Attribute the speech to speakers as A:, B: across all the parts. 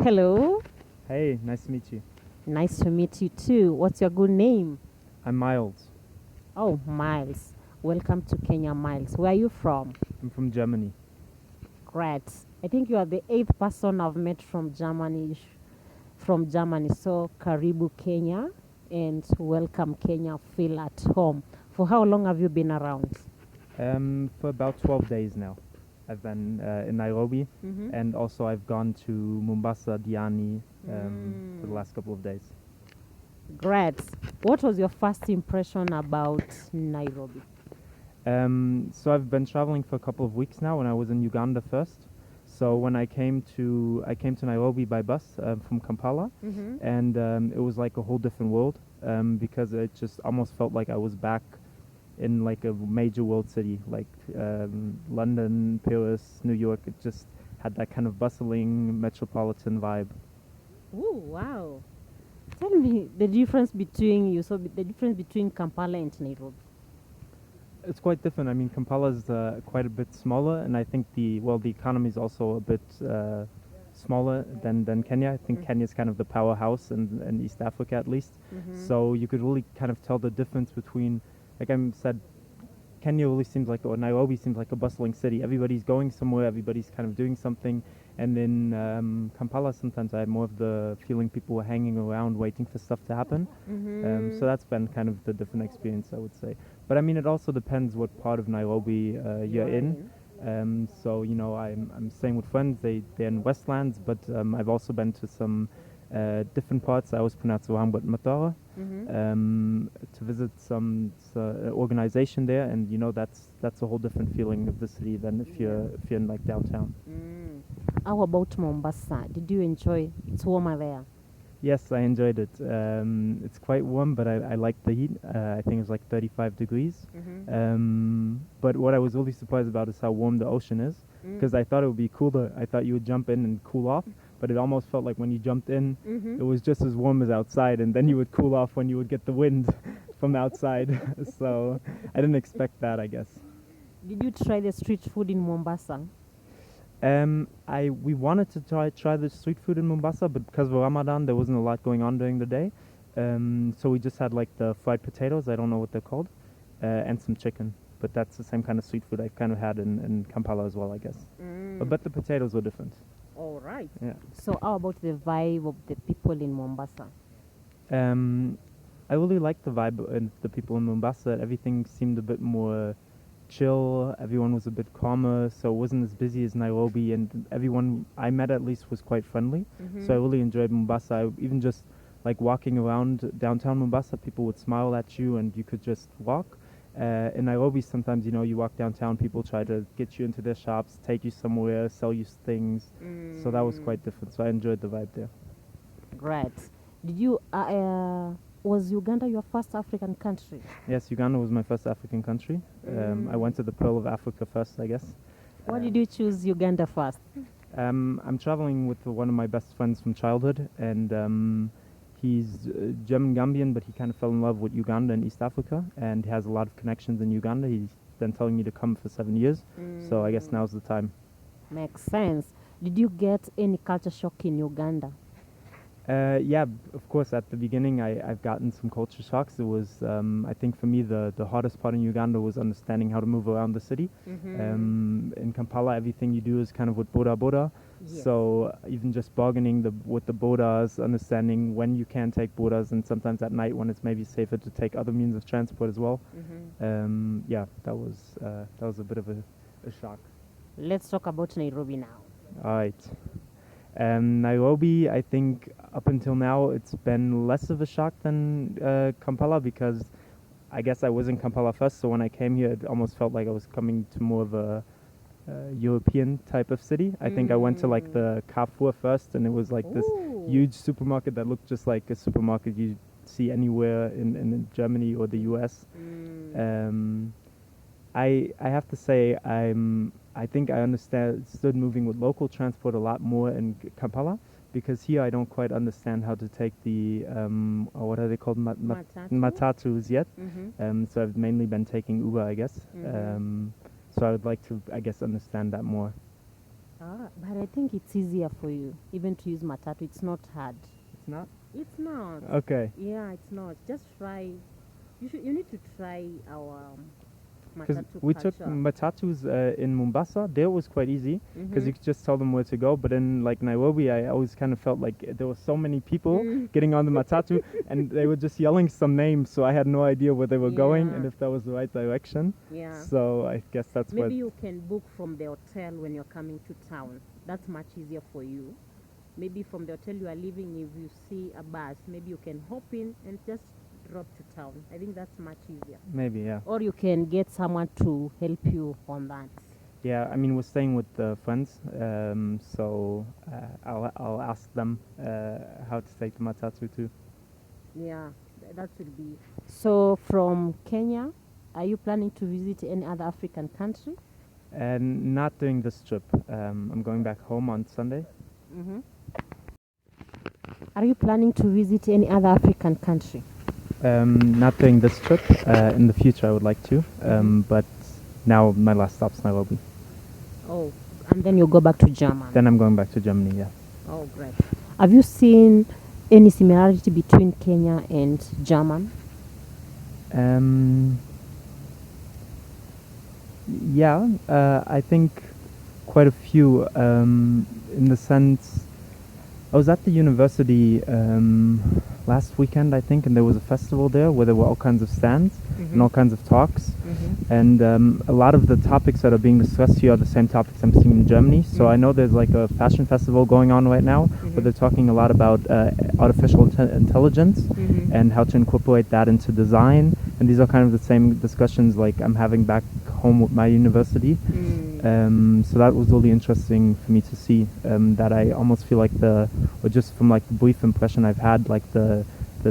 A: Hello.
B: Hey, nice to meet you.
A: Nice to meet you too. What's your good name?
B: I'm Miles.
A: Oh, Miles. Welcome to Kenya, Miles. Where are you from?
B: I'm from Germany.
A: Great. I think you are the eighth person I've met from Germany. So, Karibu Kenya and welcome Kenya. Feel at home. For how long have you been around?
B: For about 12 days now. I've been in Nairobi,
A: Mm-hmm.
B: and also I've gone to Mombasa, Diani for the
A: Mm.
B: last couple of days.
A: Great. What was your first impression about Nairobi?
B: So I've been traveling for a couple of weeks now. When I was in Uganda first, so when I came to Nairobi by bus from Kampala,
A: Mm-hmm.
B: and it was like a whole different world because it just almost felt like I was back in like a major world city like London, Paris, New York. It just had that kind of bustling metropolitan vibe.
A: Oh, wow. Tell me the difference between the difference between Kampala and Nairobi.
B: It's quite different. I mean, Kampala is quite a bit smaller, and I think the economy is also a bit smaller than Kenya. I think Kenya is kind of the powerhouse in East Africa at least.
A: Mm-hmm.
B: So you could really kind of tell the difference between, like I said, Kenya really seems like, or Nairobi seems like a bustling city. Everybody's going somewhere, everybody's kind of doing something. And in Kampala, sometimes I had more of the feeling people were hanging around waiting for stuff to happen.
A: Mm-hmm.
B: So that's been kind of the different experience, I would say. But I mean, it also depends what part of Nairobi
A: You
B: you're
A: are
B: in.
A: in.
B: So I'm staying with friends. They're in Westlands, but I've also been to some different parts. I always pronounce Wahambut Matara
A: Mm-hmm.
B: to visit some organization there, and that's a whole different feeling of the city than if you're in like downtown.
A: Mm. How about Mombasa? Did you enjoy? It's warmer there.
B: Yes, I enjoyed it. It's quite warm, but I like the heat. I think it's like 35 degrees.
A: Mm-hmm.
B: But what I was really surprised about is how warm the ocean is,
A: Mm.
B: because I thought it would be cooler. I thought you would jump in and cool off, but it almost felt like when you jumped in,
A: Mm-hmm.
B: it was just as warm as outside, and then you would cool off when you would get the wind from outside. So I didn't expect that, I guess.
A: Did you try the street food in Mombasa?
B: We wanted to try the street food in Mombasa, but because of Ramadan, there wasn't a lot going on during the day. So we just had like the fried potatoes. I don't know what they're called, and some chicken. But that's the same kind of street food I've kind of had in Kampala as well, I guess.
A: Mm.
B: But the potatoes were different.
A: All right.
B: Yeah.
A: So how about the vibe of the people in Mombasa?
B: Um, I really liked the vibe and the people in Mombasa. Everything seemed a bit more chill. Everyone was a bit calmer, so it wasn't as busy as Nairobi. And everyone I met at least was quite friendly. So I
A: Mm-hmm.
B: really enjoyed Mombasa. Even just like walking around downtown Mombasa, people would smile at you, and you could just walk. In Nairobi, sometimes you walk downtown, people try to get you into their shops, take you somewhere, sell you things. So that was
A: Mm.
B: quite different. So I enjoyed the vibe there.
A: Great. Did you? Was Uganda your first African country?
B: Yes, Uganda was my first African country. I
A: Mm.
B: went to the Pearl of Africa first, I guess.
A: Why did you choose Uganda first?
B: I'm traveling with one of my best friends from childhood, and he's German Gambian, but he kind of fell in love with Uganda and East Africa, and he has a lot of connections in Uganda. He's been telling me to come for 7 years, so I guess
A: Mm.
B: now's the time.
A: Makes sense. Did you get any culture shock in Uganda?
B: Yeah, of course. At the beginning, I've gotten some culture shocks. It was, I think, for me, the hardest part in Uganda was understanding how to move around the city.
A: Mm-hmm.
B: In Kampala, everything you do is kind of with boda boda.
A: Yes.
B: So even just bargaining with the bodas, understanding when you can take bodas, and sometimes at night when it's maybe safer to take other means of transport as well.
A: Mm-hmm.
B: Yeah, that was a bit of a shock.
A: Let's talk about Nairobi now.
B: All right. Nairobi, I think up until now it's been less of a shock than Kampala, because I guess I was in Kampala first, so when I came here, it almost felt like I was coming to more of a European type of city. I think I went to like the Carrefour first, and it was like this
A: Ooh.
B: huge supermarket that looked just like a supermarket you see anywhere in Germany or the US.
A: Mm.
B: I have to say I think I understood moving with local transport a lot more in Kampala, because here I don't quite understand how to take the what are they called,
A: Matatu?
B: matatus yet.
A: Mm-hmm.
B: So I've mainly been taking Uber, I guess.
A: Mm-hmm.
B: So I would like to, I guess, understand that more.
A: But I think it's easier for you even to use matatu. It's not hard.
B: It's not?
A: It's not.
B: Okay.
A: Yeah, it's not. Just try. You need to try our
B: Because
A: matatu
B: we
A: culture.
B: took matatus in Mombasa. There it was quite easy because you could just tell them where to go. But in like Nairobi, I always kind of felt like there were so many people getting on the matatu, and they were just yelling some names, so I had no idea where they were going and
A: Yeah.
B: if that was the right direction.
A: Yeah.
B: So I guess that's
A: Maybe
B: what.
A: you can book from the hotel when you're coming to town. That's much easier for you. Maybe from the hotel you are leaving, if you see a bus, maybe you can hop in and just drop to town. I think that's much easier.
B: Maybe, yeah.
A: Or you can get someone to help you on that.
B: Yeah, I mean, we're staying with friends, so I'll ask them how to take the matatu too.
A: Yeah, that will be. So from Kenya, are you planning to visit any other African country?
B: And not during this trip. I'm going back home on Sunday.
A: Mm-hmm. Are you planning to visit any other African country?
B: Not during this trip. In the future, I would like to. But now my last stop's Nairobi.
A: Oh, and then you go back to Germany.
B: Then I'm going back to Germany. Yeah.
A: Oh, great. Have you seen any similarity between Kenya and German?
B: Yeah. I think quite a few. In the sense, I was at the university last weekend, I think, and there was a festival there where there were all kinds of stands and all kinds of talks. And a lot of the topics that are being discussed here are the same topics I'm seeing in Germany. So I know there's like a fashion festival going on right now where they're talking a lot about artificial intelligence and how to incorporate that into design. And these are kind of the same discussions like I'm having back home with my university. So that was really interesting for me to see. That I almost feel like or just from like the brief impression I've had, like the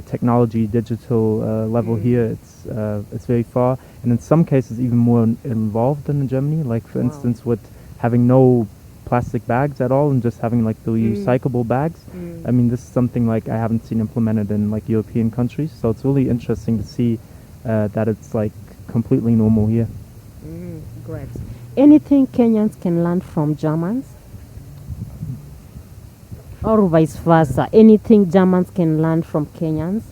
B: technology, digital level here, it's very far, and in some cases even more involved than in Germany. Like for instance, with having no plastic bags at all and just having like the recyclable bags. I mean, this is something like I haven't seen implemented in like European countries. So it's really interesting to see that it's like completely normal here.
A: Great. Anything Kenyans can learn from Germans? Or vice versa? Anything Germans can learn from Kenyans?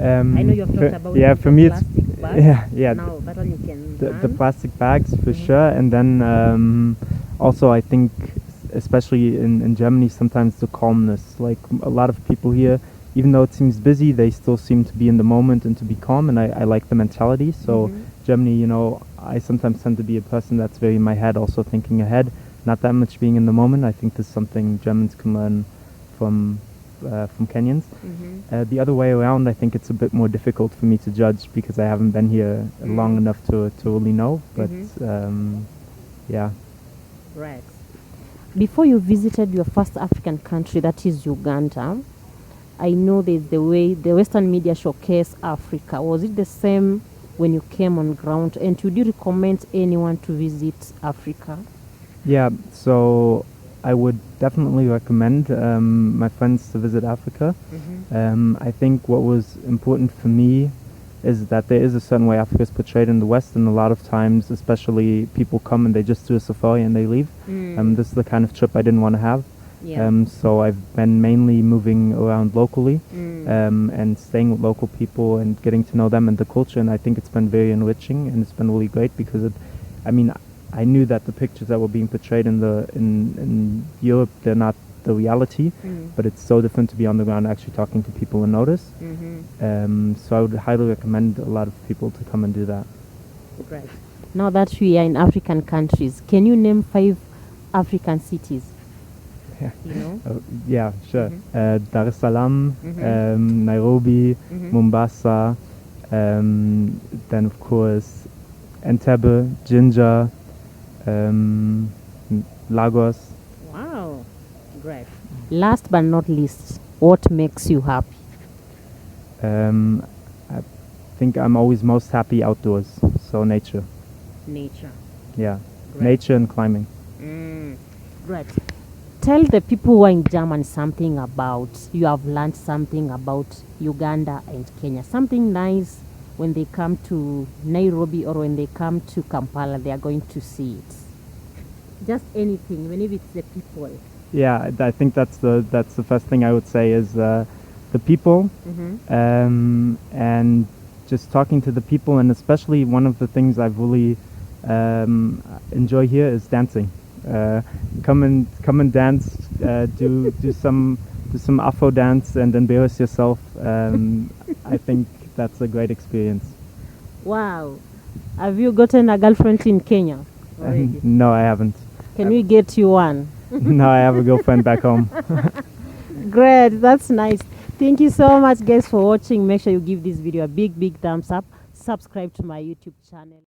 A: I know you have talked about
B: yeah,
A: the
B: for me it's
A: plastic bags.
B: yeah.
A: Now that one you can
B: The
A: learn.
B: plastic bags for sure, and then also I think especially in Germany sometimes the calmness. Like a lot of people here, even though it seems busy, they still seem to be in the moment and to be calm, and I like the mentality. So Germany, you know, I sometimes tend to be a person that's very in my head, also thinking ahead, not that much being in the moment. I think this is something Germans can learn from Kenyans. The other way around, I think it's a bit more difficult for me to judge because I haven't been here long enough to really know. But yeah.
A: Right. Before you visited your first African country, that is Uganda, I know there's the way the Western media showcase Africa. Was it the same when you came on ground? And would you recommend anyone to visit Africa?
B: Yeah, so I would definitely recommend my friends to visit Africa. I think what was important for me is that there is a certain way Africa is portrayed in the West, and a lot of times, especially people come and they just do a safari and they leave. This is the kind of trip I didn't want to have. So I've been mainly moving around locally and staying with local people and getting to know them and the culture, and I think it's been very enriching and it's been really great because I knew that the pictures that were being portrayed in Europe, they're not the reality, but it's so different to be on the ground actually talking to people and notice. So I would highly recommend a lot of people to come and do that.
A: Right. Now that we are in African countries, can you name 5 African cities?
B: Yeah.
A: You know?
B: Yeah, sure. Dar es Salaam, Nairobi, Mombasa, then of course Entebbe, Jinja, Lagos.
A: Wow. Great. Last but not least, what makes you happy?
B: I think I'm always most happy outdoors, so nature.
A: Nature.
B: Yeah,
A: Great.
B: nature and climbing.
A: Great. Tell the people who are in Germany something about, you have learned something about Uganda and Kenya. Something nice when they come to Nairobi or when they come to Kampala, they are going to see it. Just anything, even if it's the people.
B: Yeah, I think that's the first thing I would say is the people, and just talking to the people, and especially one of the things I've really enjoy here is dancing. Come and dance, do some Afro dance and embarrass yourself. I think that's a great experience.
A: Wow. Have you gotten a girlfriend in Kenya already?
B: No, I haven't.
A: Can we get you one?
B: No, I have a girlfriend back home.
A: Great, that's nice. Thank you so much, guys, for watching. Make sure you give this video a big thumbs up. Subscribe to my YouTube channel.